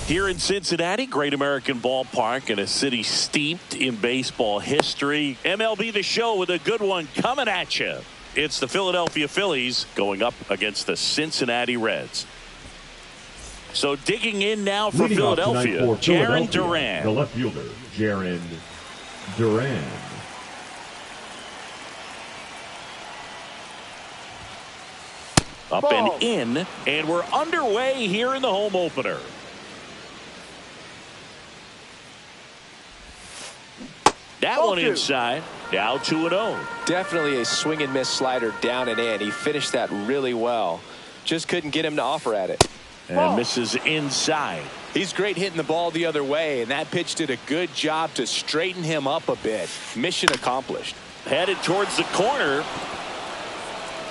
Here in Cincinnati, Great American Ballpark, in a city steeped in baseball history. MLB The Show with a good one coming at you. It's the Philadelphia Phillies going up against the Cincinnati Reds. So digging in now for Philadelphia, Jarren Duran. The left fielder, Jarren Duran. Up and in, and we're underway here in the home opener. That one inside. Now 2-0. Definitely a swing and miss slider down and in. He finished that really well. Just couldn't get him to offer at it. And misses inside. He's great hitting the ball the other way, and that pitch did a good job to straighten him up a bit. Mission accomplished. Headed towards the corner.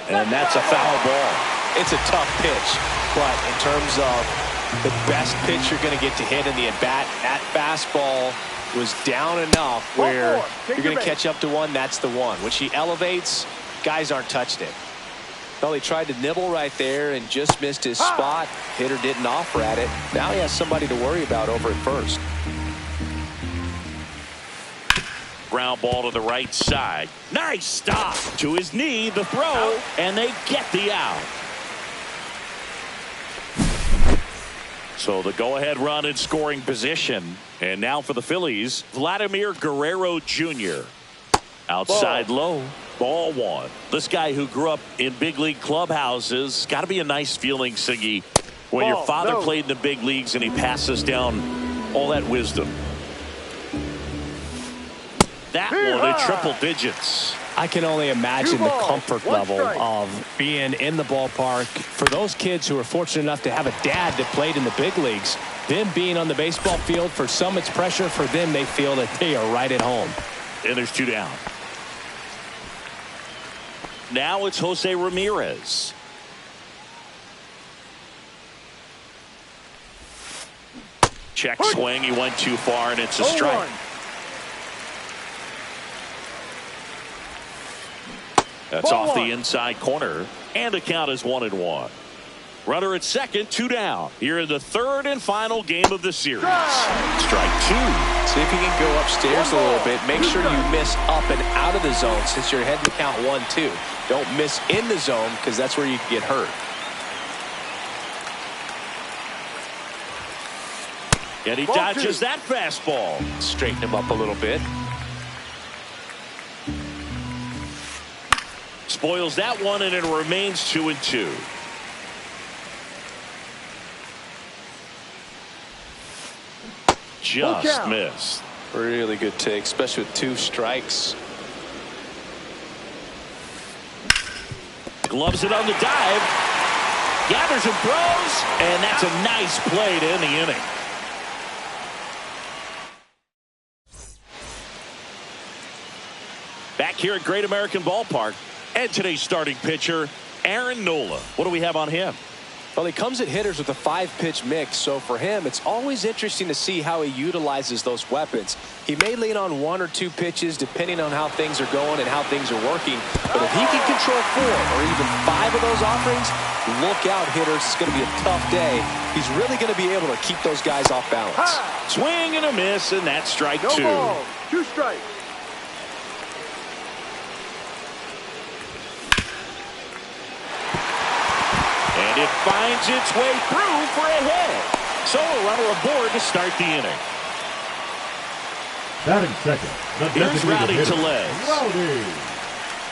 And that's a foul ball. It's a tough pitch, but in terms of the best pitch you're going to get to hit in the at-bat, that fastball was down enough where you're going to catch up to one. That's the one. When she elevates, guys aren't touching it. Well, he tried to nibble right there and just missed his spot. Hitter didn't offer at it. Now he has somebody to worry about over at first. Ground ball to the right side. Nice stop. To his knee, the throw, and they get the out. So the go-ahead run in scoring position. And now for the Phillies, Vladimir Guerrero Jr. Outside low. Ball one. This guy who grew up in big league clubhouses, got to be a nice feeling, Siggy, when your father played in the big leagues and he passes down all that wisdom. That one in triple digits. I can only imagine the comfort level of being in the ballpark for those kids who are fortunate enough to have a dad that played in the big leagues. Them being on the baseball field, for some it's pressure. For them, they feel that they are right at home. And there's 2 down. Now it's Jose Ramirez. Check swing. He went too far, and it's a strike. That's off the inside corner, and the count is 1-1. Runner at second, 2 down. Here in the third and final game of the series. Strike 2. See if you can go upstairs a little bit. Make sure you miss up and out of the zone since you're heading to count 1-2. Don't miss in the zone because that's where you can get hurt. And he dodges that fastball. Straighten him up a little bit. Spoils that one, and it remains 2-2. Just missed. Really good take, especially with 2 strikes. Gloves it on the dive. Gathers and throws, and that's a nice play to end the inning. Back here at Great American Ballpark, and today's starting pitcher, Aaron Nola. What do we have on him? Well, he comes at hitters with a 5-pitch mix, so for him, it's always interesting to see how he utilizes those weapons. He may lean on 1 or 2 pitches depending on how things are going and how things are working, but if he can control 4 or even 5 of those offerings, look out, hitters. It's going to be a tough day. He's really going to be able to keep those guys off balance. Swing and a miss, and that's strike 2. 2 strikes. And it finds its way through for a hit. So a runner aboard to start the inning. Batting second. Here's Rowdy Tellez. Rowdy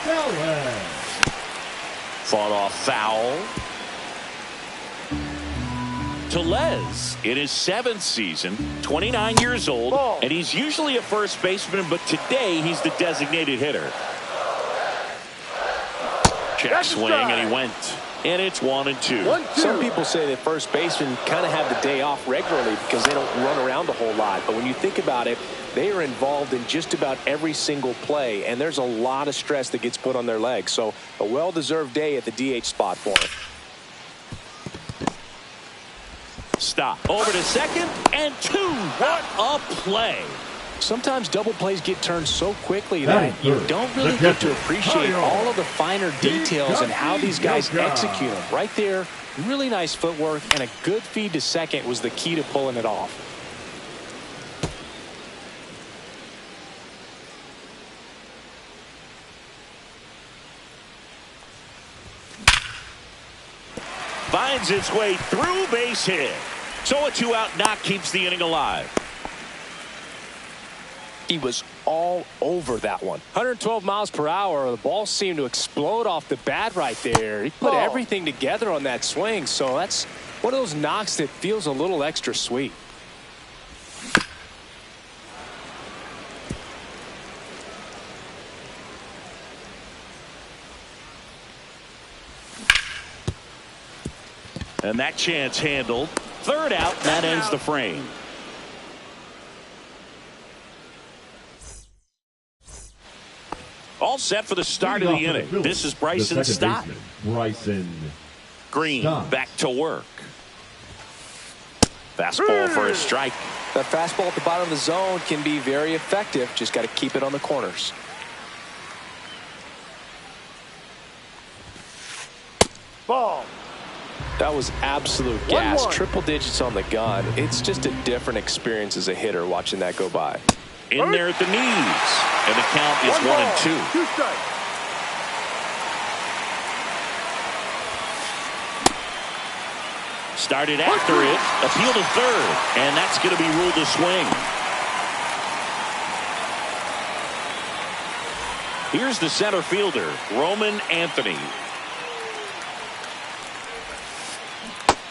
Tellez. Fought off foul. Tellez in his 7th season, 29 years old, and he's usually a first baseman, but today he's the designated hitter. Check swing, and he went. And it's 1-2. Some people say that first basemen kind of have the day off regularly because they don't run around a whole lot. But when you think about it, they are involved in just about every single play, and there's a lot of stress that gets put on their legs. So a well-deserved day at the DH spot for him. Stop. Over to second, and 2. What a play. Sometimes double plays get turned so quickly that you don't really get to appreciate all of the finer details and how these guys execute them. Right there, really nice footwork, and a good feed to second was the key to pulling it off. Finds its way through, base hit. So a 2-out knock keeps the inning alive. He was all over that one. 112 miles per hour. The ball seemed to explode off the bat right there. He put everything together on that swing. So that's one of those knocks that feels a little extra sweet. And that chance handled. Third out, and that ends the frame. All set for the start of the inning. This is Bryson Stott. Bryson Green Stott. back to work. Fastball for a strike. That fastball at the bottom of the zone can be very effective. Just got to keep it on the corners. Ball. That was absolute gas. Triple digits on the gun. It's just a different experience as a hitter watching that go by. In there at the knees. And the count is 1-2. 2 strikes. Started after it. Appeal to third. And that's going to be ruled a swing. Here's the center fielder, Roman Anthony.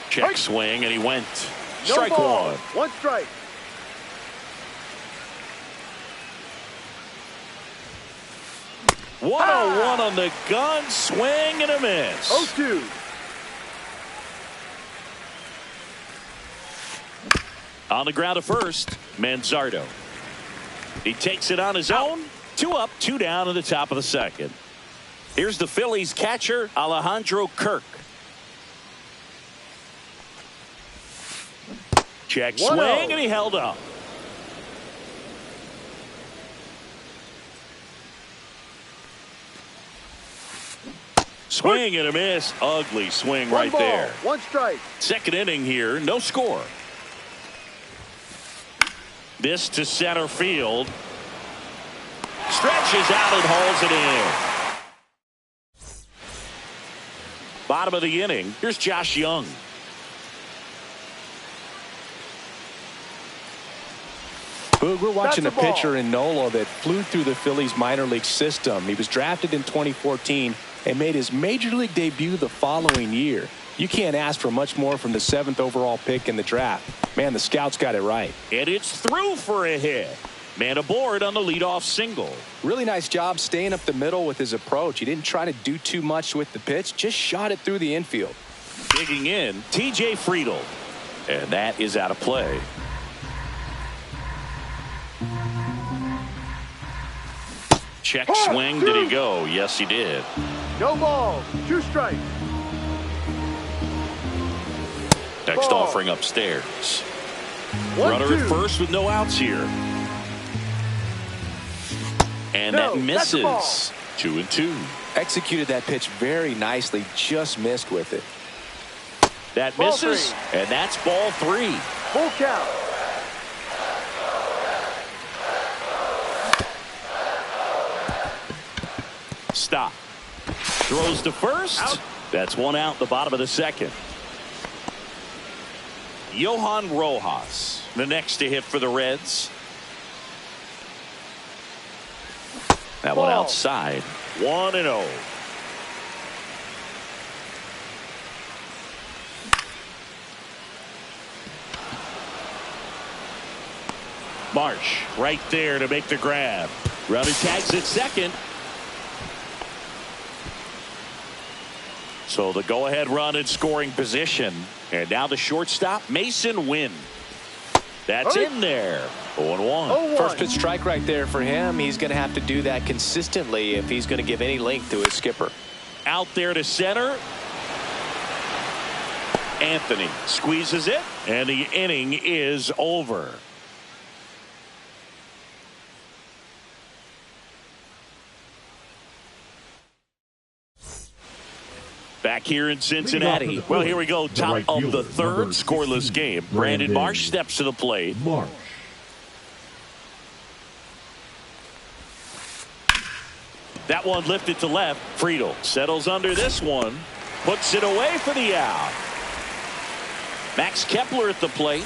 Check swing, and he went. Strike one. 1 strike. One on the gun, swing and a miss. 0-2. On the ground at first, Manzardo. He takes it on his own. 2 up, 2 down in the top of the second. Here's the Phillies catcher, Alejandro Kirk. Check swing, and he held up. Swing and a miss. Ugly swing right there. 1 strike. Second inning here, no score. This to center field. Stretches out and hauls it in. Bottom of the inning, here's Josh Young. We're watching a pitcher in Nola that flew through the Phillies minor league system. He was drafted in 2014 and made his major league debut the following year. You can't ask for much more from the 7th overall pick in the draft. Man, the scouts got it right. And it's through for a hit. Man aboard on the leadoff single. Really nice job staying up the middle with his approach. He didn't try to do too much with the pitch, just shot it through the infield. Digging in, TJ Friedl. And that is out of play. Check swing. Did he go? Yes, he did. No ball. 2 strikes. Next offering upstairs. Runner at first with no outs here. And that misses. 2-2. Executed that pitch very nicely, just missed with it. That misses, and that's ball 3. Full count. Stop. Throws to first. Out. That's 1 out, the bottom of the second. Johan Rojas, the next to hit for the Reds. That one outside. 1-0. Marsh right there to make the grab. Runner tags at second. So the go-ahead run in scoring position. And now the shortstop, Mason Wynn. That's in there. 0-1. First pitch strike right there for him. He's going to have to do that consistently if he's going to give any length to his skipper. Out there to center. Anthony squeezes it, and the inning is over. back here in Cincinnati. Well, here we go. Top of the third, scoreless game. Brandon Marsh steps to the plate. Marsh. That one lifted to left. Friedl settles under this one. Puts it away for the out. Max Kepler at the plate.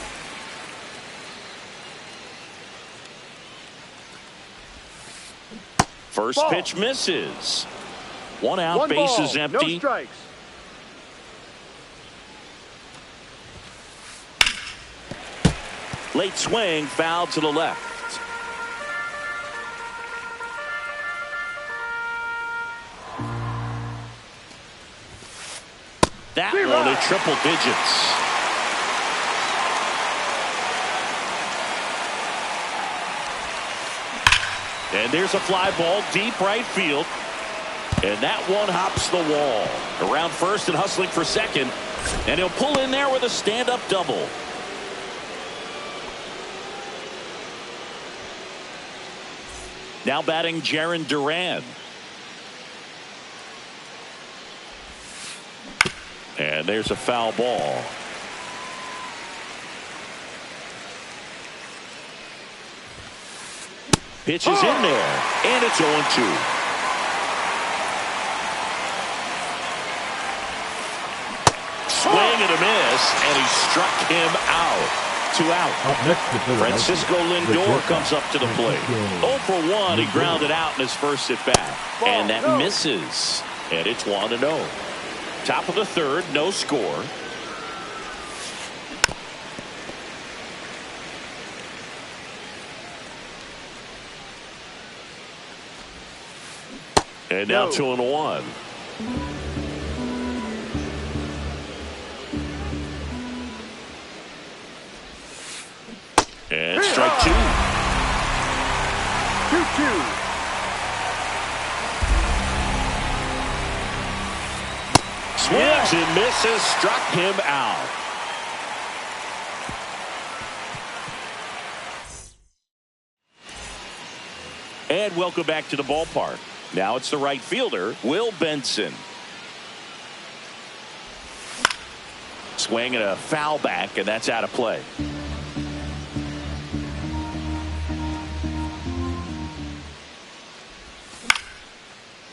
First Ball. pitch misses. One out, One bases ball, empty. no strikes. Late swing, foul to the left. That one at triple digits. And there's a fly ball deep right field. And that one hops the wall. Around first and hustling for second. And he'll pull in there with a stand-up double. Now batting Jarren Duran. And there's a foul ball. Pitch is in there. And it's 0-2. Swing and a miss, and he struck him out. 2 out. Up next to Francisco Lindor comes up to the plate. 0 for 1. He grounded out in his first at bat. And that misses. And it's 1-0. Top of the third, no score. And now 2-1. And strike 2. 2-2. Swings and misses, struck him out. And welcome back to the ballpark. Now it's the right fielder, Will Benson. Swing and a foul back, and that's out of play.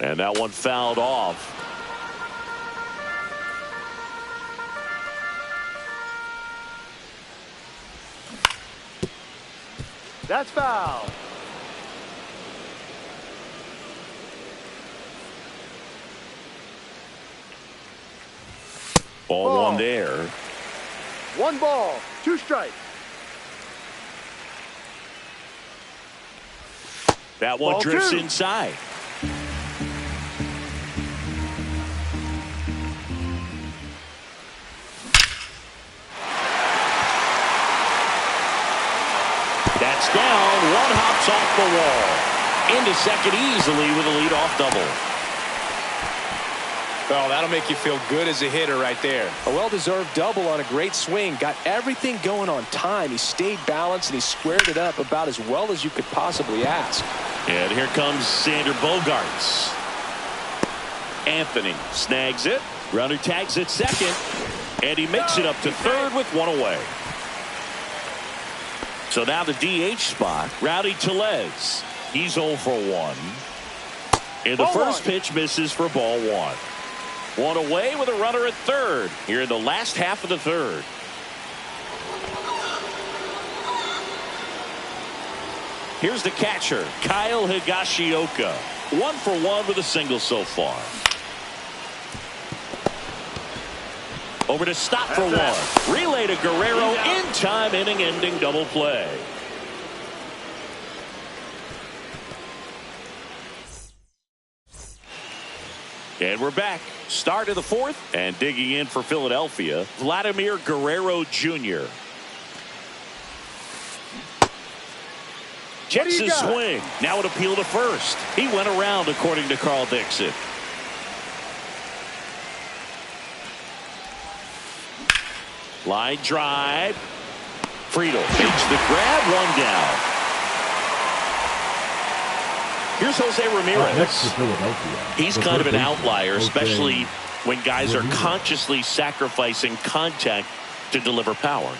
And that one fouled off. That's foul. Ball 1 there. 1 ball, 2 strikes. That one Ball drifts 2. inside. That's down. One hops off the wall. Into second easily with a leadoff double. Oh, that'll make you feel good as a hitter right there. A well-deserved double on a great swing. Got everything going on time. He stayed balanced and he squared it up about as well as you could possibly ask. And here comes Sander Bogarts. Anthony snags it. Runner tags at second. And he makes it up to third with 1 away. So now the DH spot, Rowdy Tellez. He's 0 for 1. And the first pitch misses for ball 1. 1 away with a runner at third here in the last half of the third. Here's the catcher, Kyle Higashioka. 1 for 1 with a single so far. Over to stop for 1. Relay to Guerrero in time, inning-ending double play. And we're back. Start of the fourth, and digging in for Philadelphia, Vladimir Guerrero Jr. Checks his swing. Now an appeal to first. He went around, according to Carl Dixon. Line drive. Friedl makes the grab, 1 down. Here's Jose Ramirez. Next to Philadelphia. He's kind of an outlier, especially when guys are consciously sacrificing contact to deliver power.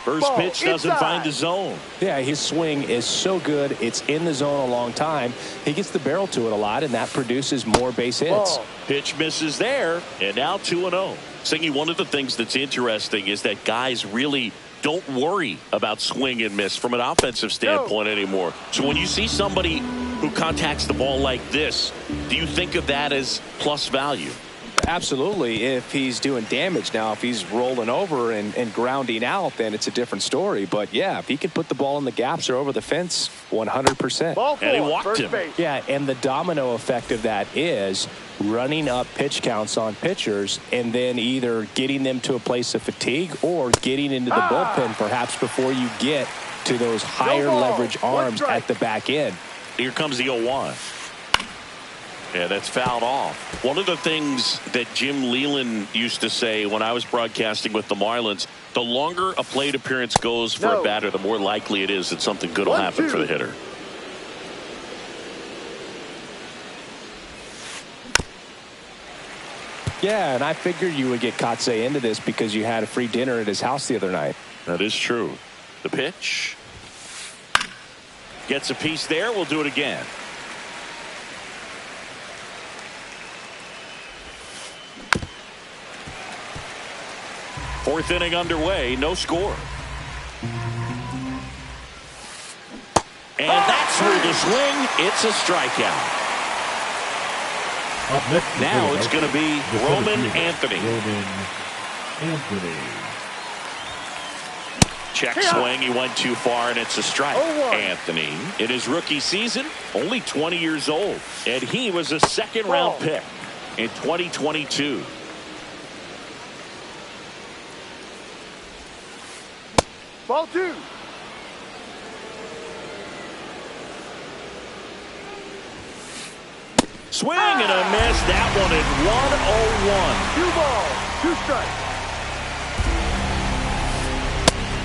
First Ball pitch doesn't inside. find the zone. Yeah, his swing is so good. It's in the zone a long time. He gets the barrel to it a lot, and that produces more base hits. Ball. Pitch misses there, and now 2-0. Singy, one of the things that's interesting is that guys really don't worry about swing and miss from an offensive standpoint anymore. So when you see somebody who contacts the ball like this, do you think of that as plus value? Absolutely, if he's doing damage. Now, if he's rolling over and grounding out, then it's a different story. But, yeah, if he can put the ball in the gaps or over the fence, 100%. Ball And he four, walked first him. base. Yeah, and the domino effect of that is running up pitch counts on pitchers and then either getting them to a place of fatigue or getting into the bullpen perhaps before you get to those higher ball. leverage One arms strike. at the back end. Here comes the 0-1. Yeah, that's fouled off. One of the things that Jim Leland used to say when I was broadcasting with the Marlins, the longer a plate appearance goes for a batter, the more likely it is that something good will happen for the hitter. Yeah, and I figured you would get Kotsay into this because you had a free dinner at his house the other night. That is true. The pitch. Gets a piece there. We'll do it again. Fourth inning underway. No score. And that's through the swing. It's a strikeout. Up next, Now it's going to be the Roman center fielder, Anthony. Roman Anthony. Check swing. He went too far, and it's a strike. 0-1. Anthony, in his rookie season, only 20 years old. And he was a second-round Ball. pick in 2022. Ball two. Swing and a miss. That one at 1-0-1. 2 balls, 2 strikes.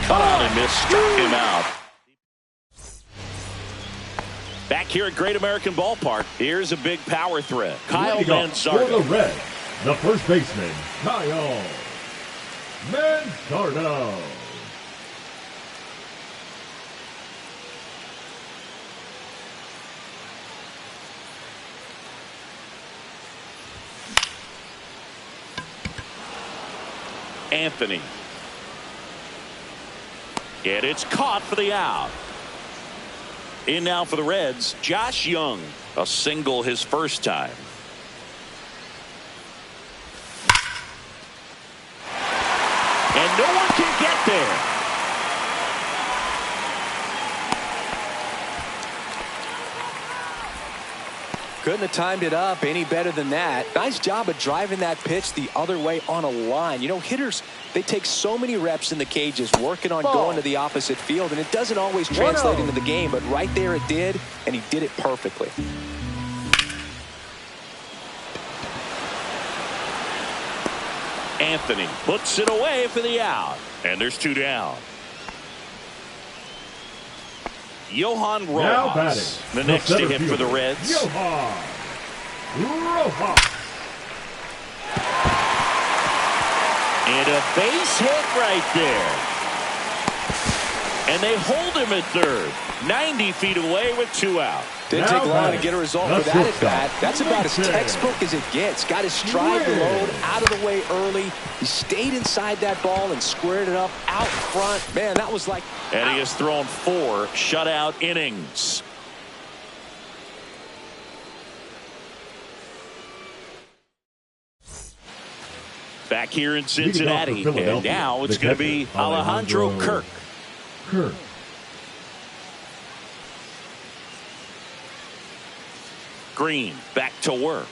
Cut on and miss. Struck him out. Back here at Great American Ballpark, here's a big power threat. Kyle Leading off for the Mansardo. Reds, the first baseman, Kyle Mansardo. Anthony. And it's caught for the out. In now for the Reds, Josh Young. A single his first time. And no one can get there. Couldn't have timed it up any better than that. Nice job of driving that pitch the other way on a line. You know, hitters, they take so many reps in the cages working on going to the opposite field, and it doesn't always translate into the game, but right there it did, and he did it perfectly. Anthony puts it away for the out. And there's 2 down. Johan Now batting, Rojas, the next to center hit for the fielder, Reds. Johan Rojas. And a base hit right there. And they hold him at third. 90 feet away with 2 out. Didn't Now take long to batting, get a result the for that at shortstop, bat. That's about as Winston. textbook as it gets. Got his stride load out of the way early. He stayed inside that ball and squared it up out front. Man, that was like... And he has thrown 4 shutout innings. Back here in Cincinnati. Leading off for And now it's the going to be catcher, Alejandro Kirk. Kirk. Green back to work.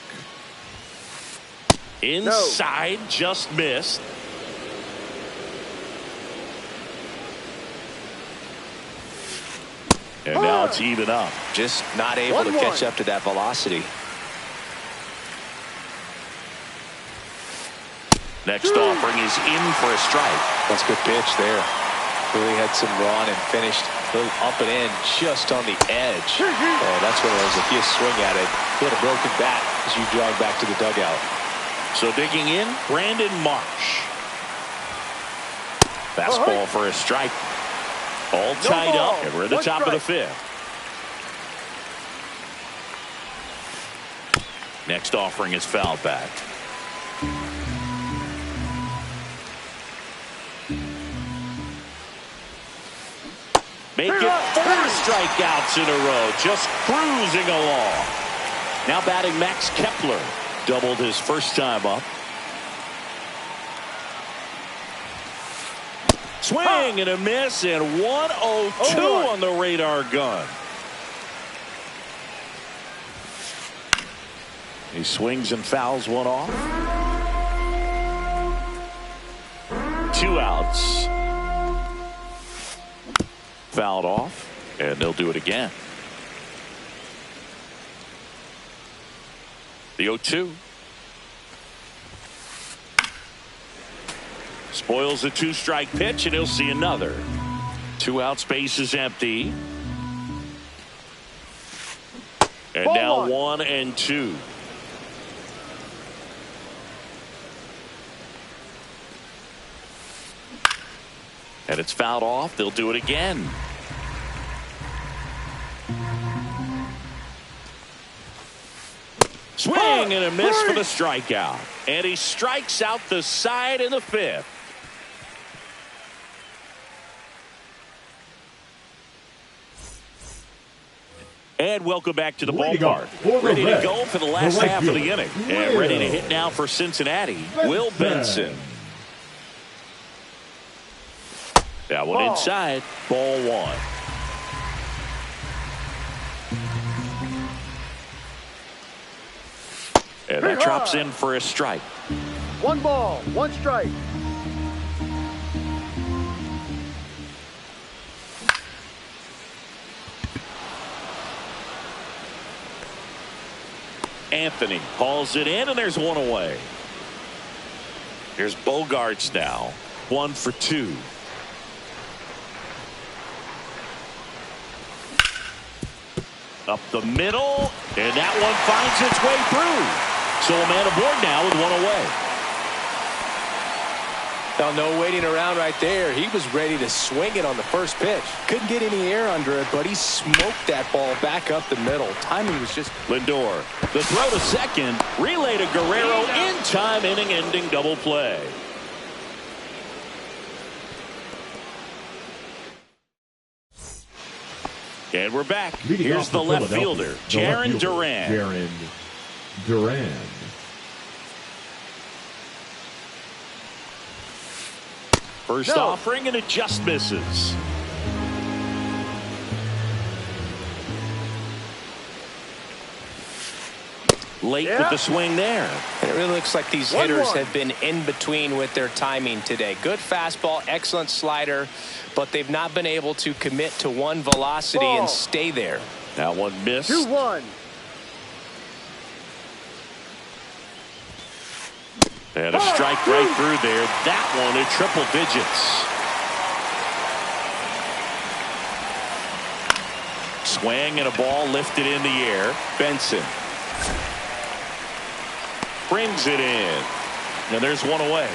Inside, just missed. And now it's even up. Just not able to 1-1. catch up to that velocity. Next offering is in for a strike. That's a good pitch there. Really had some run and finished A little up and in just on the edge. Oh, that's what it was. If you swing at it, hit a broken bat as you jog back to the dugout. So digging in, Brandon Marsh. Fastball for a strike. All tied up, and we're at the top of the fifth. Next offering is fouled back. Make it 4 strikeouts in a row, just cruising along. Now batting Max Kepler, doubled his first time up. Swing and a miss, and 1-0-2 on the radar gun. He swings and fouls one off. 2 outs. Fouled off, and they'll do it again. The 0-2. Spoils a 2-strike pitch, and he'll see another. 2 outs, base is empty. And now 1-2. And it's fouled off. They'll do it again. Swing and a miss for the strikeout. And he strikes out the side in the 5th. And welcome back to the ballpark. Ready to go for the last half of the inning. And ready to hit now for Cincinnati, Will Benson. That one inside, ball 1. And that drops in for a strike. 1 ball, 1 strike. Anthony hauls it in, and there's 1 away. Here's Bogaerts now. 1 for 2. Up the middle, and that one finds its way through. So a man aboard now with 1 away. Now, no waiting around right there. He was ready to swing it on the first pitch. Couldn't get any air under it, but he smoked that ball back up the middle. Timing was just... Lindor, the throw to second, relay to Guerrero, in time, inning-ending double play. And we're back. Here's the left fielder, Jarren Duran. Jarren Duran. First offering, and it just misses. Late with the swing there. And it really looks like these hitters have been in between with their timing today. Good fastball, excellent slider, but they've not been able to commit to one velocity and stay there. That one missed. 2-1. And a strike right through there. That one in triple digits. Swing and a ball lifted in the air. Benson brings it in. And there's 1 away.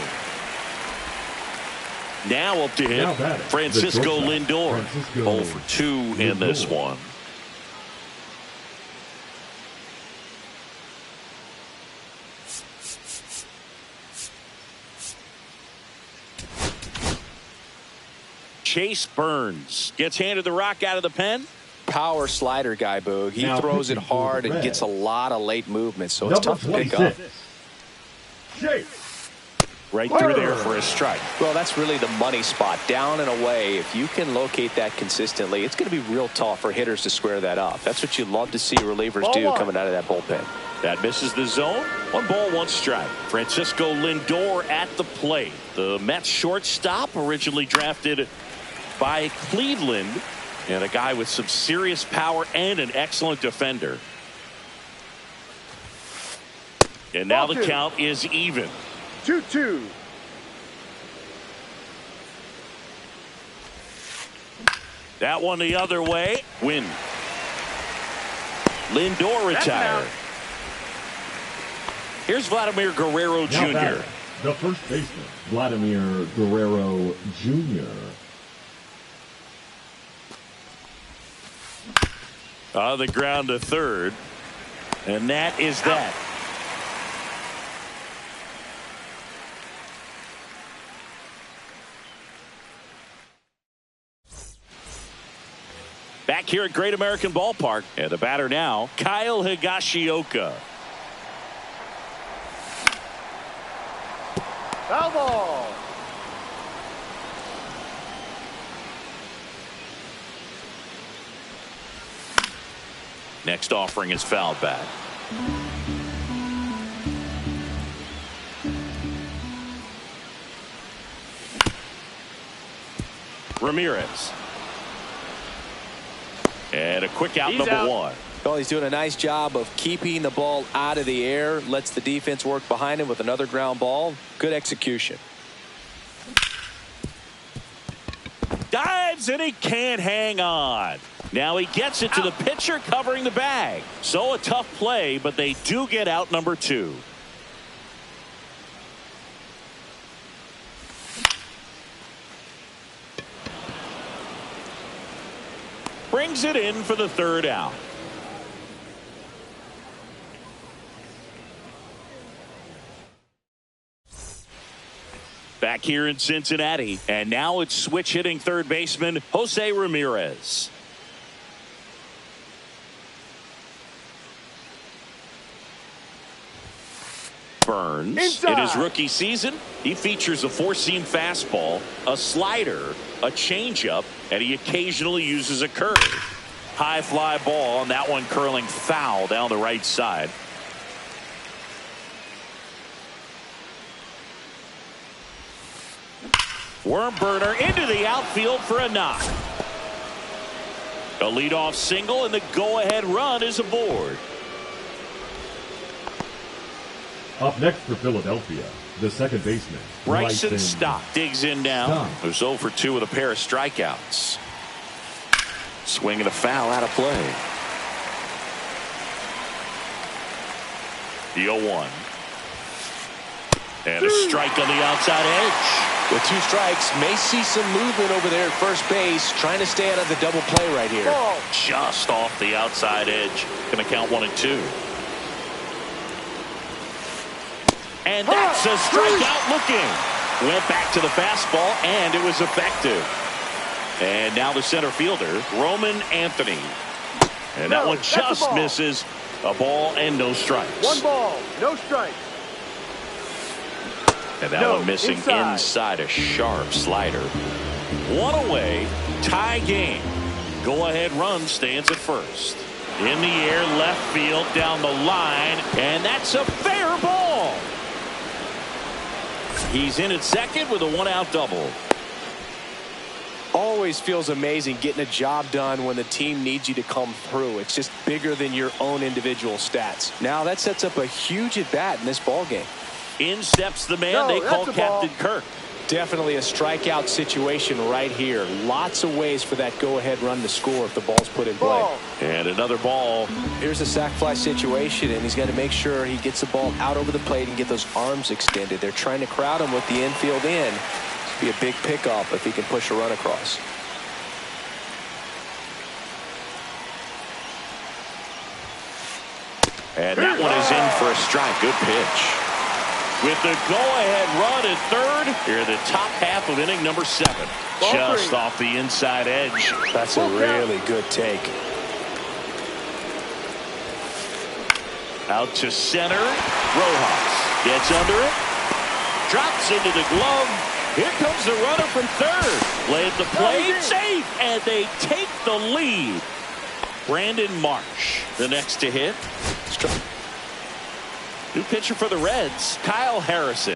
Now up to hit Francisco Lindor. 0 for 2 in this one. Chase Burns gets handed the rock out of the pen. Power slider guy, Boog. He throws it hard and gets a lot of late movement, so it's tough to pick up. Right through there for a strike. Well, that's really the money spot. Down and away. If you can locate that consistently, it's going to be real tough for hitters to square that up. That's what you love to see relievers do coming out of that bullpen. That misses the zone. 1 ball, 1 strike. Francisco Lindor at the plate. The Mets shortstop, originally drafted by Cleveland, and a guy with some serious power and an excellent defender. And now the count is even. 2-2. That one the other way. Win. Lindor retired. Here's Vladimir Guerrero Now Jr. batting, the first baseman, Vladimir Guerrero Jr. On the ground to third. And that is that. Back here at Great American Ballpark. And the batter now, Kyle Higashioka. Foul ball. Next offering is fouled back. Ramirez. And a quick out, He's number out. one. Well, he's doing a nice job of keeping the ball out of the air. Lets the defense work behind him with another ground ball. Good execution. Dives and he can't hang on. Now he gets it to the pitcher covering the bag. So a tough play, but they do get out number two. Brings it in for the third out. Back here in Cincinnati, and now it's switch hitting third baseman Jose Ramirez. Burns. Inside. In his rookie season, he features a four-seam fastball, a slider, a changeup, and he occasionally uses a curve. High fly ball, and that one curling foul down the right side. Worm burner into the outfield for a knock. A leadoff single, and the go-ahead run is aboard. Up next for Philadelphia, the second baseman, Bryson Stott digs in now. Stott. Who's 0 for 2 with a pair of strikeouts. Swing and a foul out of play. The 0-1. And a strike on the outside edge. With two strikes, may see some movement over there at first base, trying to stay out of the double play right here. Ball. Just off the outside edge. Going to count 1 and 2. And that's a strikeout looking. Went back to the fastball, and it was effective. And now the center fielder, Roman Anthony. And that No, one that's a just ball. misses. A ball and no strikes. 1 ball, no strikes. And that No, one missing inside a sharp slider. 1 away, tie game. Go-ahead run stands at first. In the air, left field, down the line, and that's a fair ball. He's in at second with a 1-out double. Always feels amazing getting a job done when the team needs you to come through. It's just bigger than your own individual stats. Now that sets up a huge at-bat in this ball game. In steps the man No, they that's call a ball. Captain Kirk. Definitely a strikeout situation right here. Lots of ways for that go-ahead run to score if the ball's put in play. Ball. And another ball. Here's a sac fly situation, and he's got to make sure he gets the ball out over the plate and get those arms extended. They're trying to crowd him with the infield in. Be a big pickup if he can push a run across. And that one is in for a strike. Good pitch. With the go-ahead run at third, here in the top half of inning number 7. Ball Just three. off the inside edge. That's a really good take. Out to center. Rojas gets under it. Drops into the glove. Here comes the runner from third. Play at the plate. Safe. And they take the lead. Brandon Marsh, the next to hit. New pitcher for the Reds, Kyle Harrison.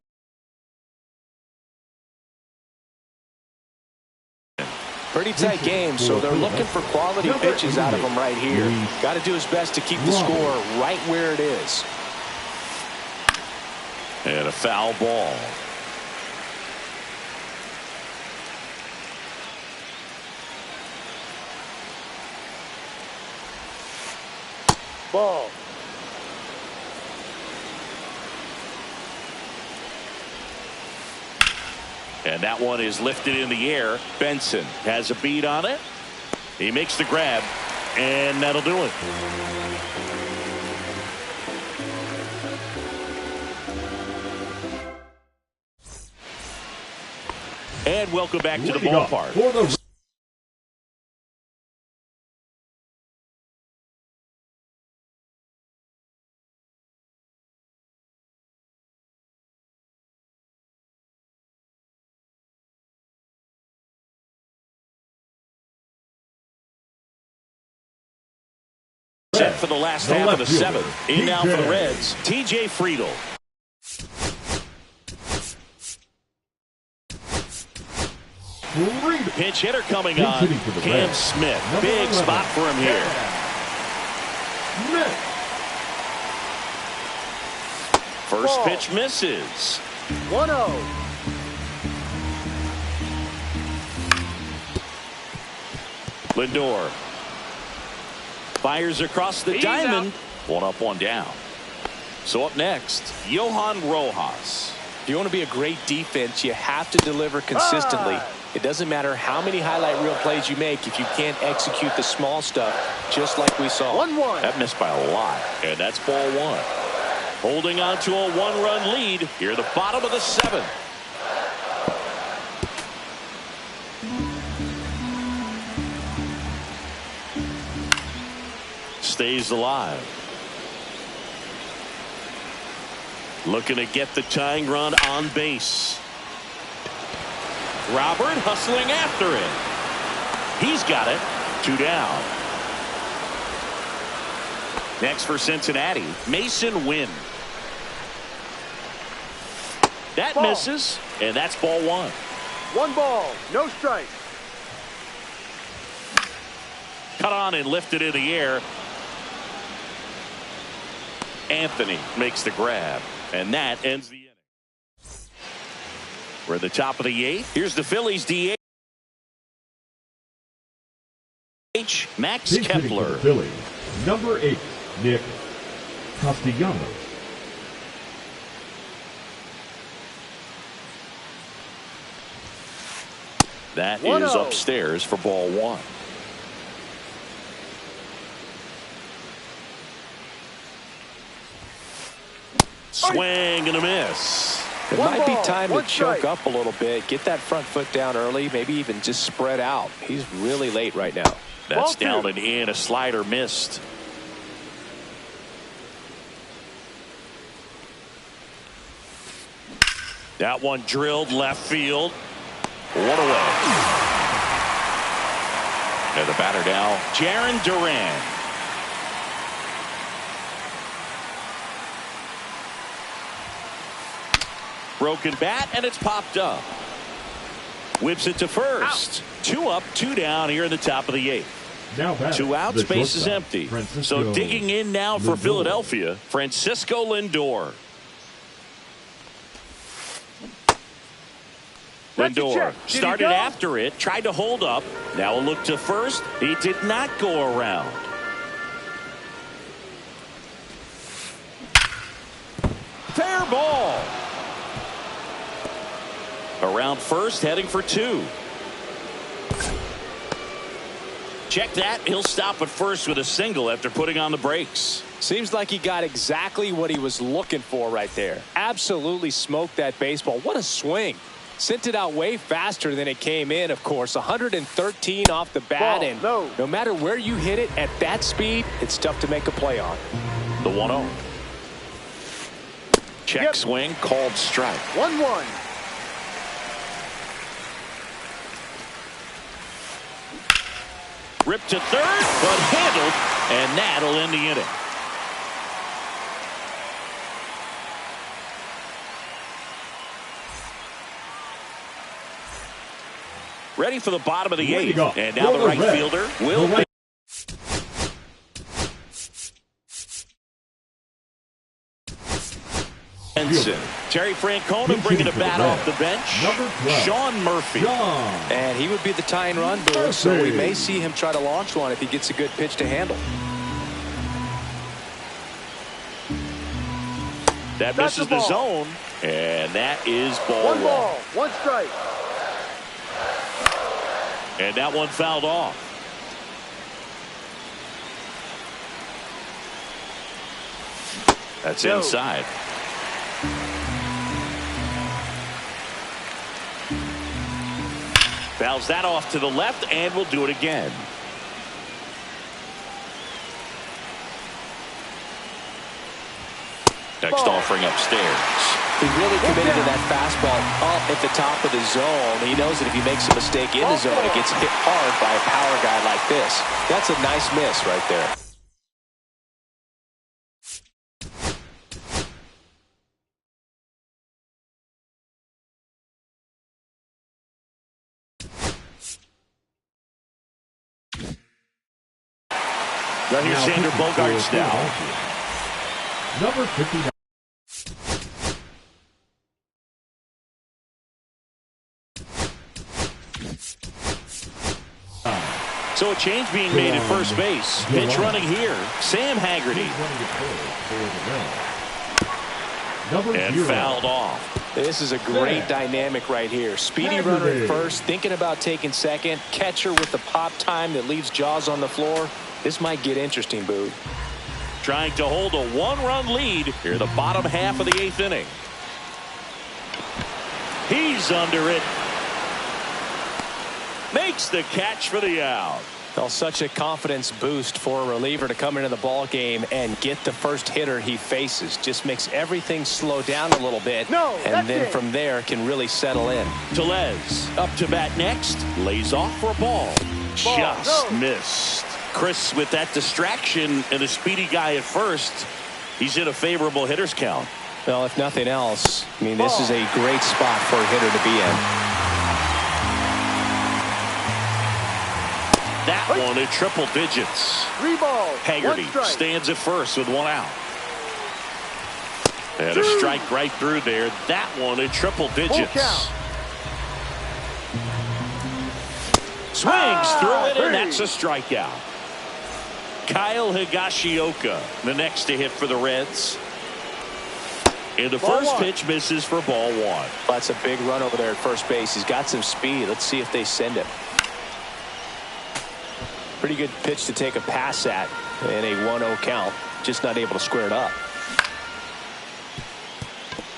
Pretty tight game, so they're looking for quality pitches out of him right here. Got to do his best to keep the score right where it is. And a foul ball. Ball. And that one is lifted in the air. Benson has a beat on it. He makes the grab, and that'll do it. And welcome back to the ballpark. Set for the last half of the seventh. In now for the Reds, TJ Friedl. Pinch hitter coming on. Cam Smith. Big spot for him here. First pitch misses. 1-0. Lindor fires across the diamond. One up, one down. So up next, Johan Rojas. If you want to be a great defense, you have to deliver consistently. It doesn't matter how many highlight reel plays you make if you can't execute the small stuff, just like we saw. 1-1. That missed by a lot, and that's ball one. Holding on to a one-run lead here at the bottom of the seventh. Stays alive. Looking to get the tying run on base. Robert hustling after it. He's got it. 2 down. Next for Cincinnati, Mason Wynn. That misses, and that's ball one. 1 ball, no strike. Cut on and lifted in the air. Anthony makes the grab, and that ends the inning. We're at the top of the 8th. Here's the Phillies DH, Max Kepler. Phillies, number 8, Nick Castellanos. That is upstairs for ball one. Swing and a miss. It might be time to choke up a little bit, get that front foot down early, maybe even just spread out. He's really late right now. That's down and in. A slider missed. That one drilled left field. One away. And the batter now, Jarren Duran. Broken bat, and it's popped up. Whips it to first. Out. 2 up, 2 down here in the top of the 8th. Now 2 outs, base is empty. So digging in now for Philadelphia, Francisco Lindor. Lindor started after it, tried to hold up. Now a look to first. He did not go around. Fair ball. Around first, heading for 2. Check that. He'll stop at first with a single after putting on the brakes. Seems like he got exactly what he was looking for right there. Absolutely smoked that baseball. What a swing. Sent it out way faster than it came in, of course. 113 off the bat, and no matter where you hit it at that speed, it's tough to make a play on. The 1-0. Check swing, called strike. 1-1. Ripped to third, but handled, and that'll end the inning. Ready for the bottom of the 8th, and now the right fielder will. Benson. Terry Francona bringing a bat off the bench. Sean Murphy. And he would be the tying run, Boo, so we may see him try to launch one if he gets a good pitch to handle. That That's misses the the ball. zone, and that is ball One ball, one strike. And that one fouled off. That's inside. Fouls that off to the left, and we'll do it again. Next offering upstairs. He really committed to that fastball up at the top of the zone. He knows that if he makes a mistake in the zone, it gets hit hard by a power guy like this. That's a nice miss right there. Right here's Xander Bogaerts now. Number 59. So a change being made at first base. Pitch running here. Sam Haggerty. And fouled off. This is a great dynamic right here. Speedy runner at first, thinking about taking second. Catcher with the pop time that leaves Jaws on the floor. This might get interesting, Boo. Trying to hold a one-run lead here in the bottom half of the 8th inning. He's under it. Makes the catch for the out. Well, such a confidence boost for a reliever to come into the ball game and get the first hitter he faces. Just makes everything slow down a little bit. And then from there can really settle in. Tellez up to bat next. Lays off for a ball. Just missed. Chris, with that distraction and a speedy guy at first, he's in a favorable hitter's count. Well, if nothing else, I mean, this is a great spot for a hitter to be in. That one in triple digits. 3 balls. Haggerty stands at first with 1 out. And a strike right through there. That one in triple digits. Swings through it, and that's a strikeout. Kyle Higashioka, the next to hit for the Reds. And the first pitch misses for ball 1. That's a big run over there at first base. He's got some speed. Let's see if they send him. Pretty good pitch to take a pass at in a 1-0 count. Just not able to square it up.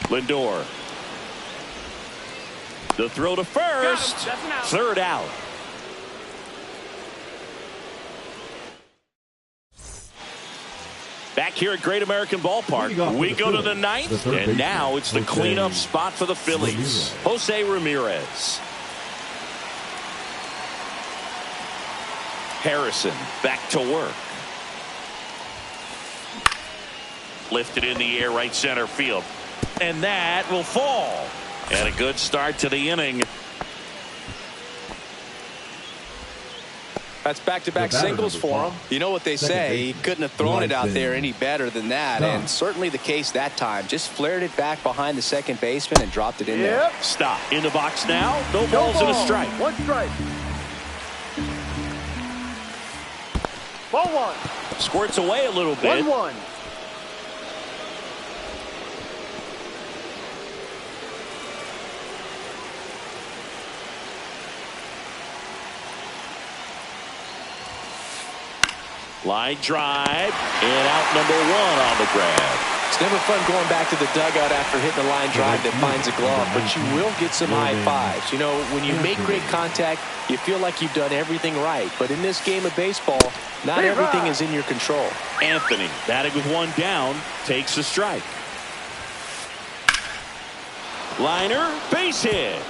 Lindor. The throw to first. Third out. Back here at Great American Ballpark, we go to the 9th, and now it's the cleanup spot for the Phillies. Jose Ramirez. Harrison back to work. Lifted in the air, right center field. And that will fall. And a good start to the inning. That's back-to-back singles for him. You know what they say, he couldn't have thrown it out there any better than that, and certainly the case that time. Just flared it back behind the second baseman and dropped it in there. Stop. In the box now. No balls and a strike. 1 strike. Ball 1. Squirts away a little bit. 1-1. Line drive, and out number 1 on the grab. It's never fun going back to the dugout after hitting a line drive that finds a glove, but you will get some high fives. You know, when you make great contact, you feel like you've done everything right. But in this game of baseball, not everything is in your control. Anthony, batting with 1 down, takes a strike. Liner, base hit.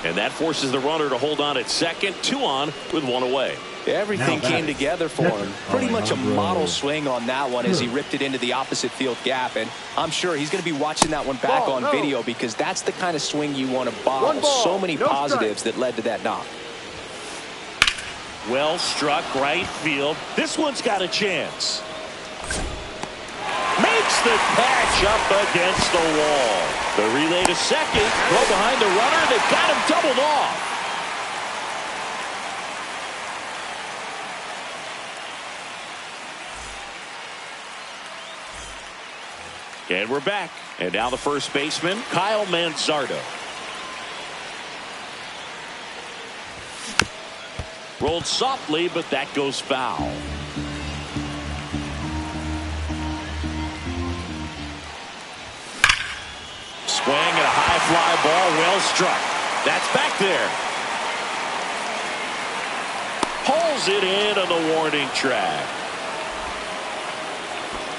And that forces the runner to hold on at second. 2 on with 1 away. Everything came together for him. Pretty much a model swing on that one as he ripped it into the opposite field gap. And I'm sure he's going to be watching that one back on video because that's the kind of swing you want to bottle. So many positives that led to that knock. Well struck right field. This one's got a chance. Makes the catch up against the wall. The relay to second. Throw behind the runner. They've got him doubled off. And we're back. And now the first baseman, Kyle Manzardo. Rolled softly, but that goes foul. Swing and a high fly ball, well struck. That's back there. Pulls it in on the warning track.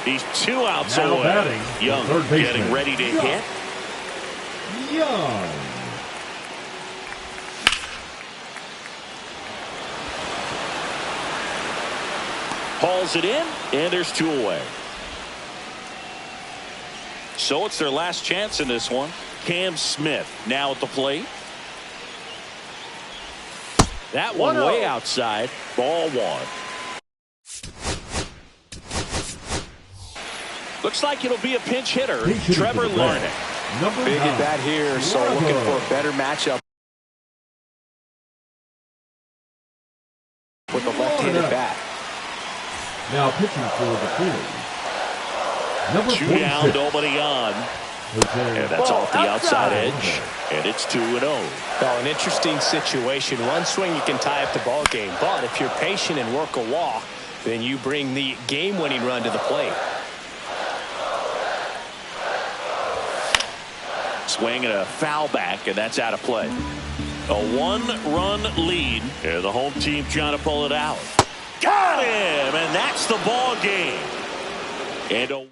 He's 2 outs now away. Batting, Young getting ready to hit. Young. Hauls it in, and there's 2 away. So it's their last chance in this one. Cam Smith now at the plate. That one way outside. Ball 1. Looks like it'll be a pinch hitter. Trevor Larnach. Big at bat here, so looking for a better matchup with the left-handed bat. Now pitching for the Phillies. 2 down, nobody on. And that's off the outside edge. And it's 2-0. Well, an interesting situation. One swing, you can tie up the ball game. But if you're patient and work a walk, then you bring the game-winning run to the plate. Swing and a foul back, and that's out of play. A 1-run lead, and the home team trying to pull it out. Got him, and that's the ball game. And a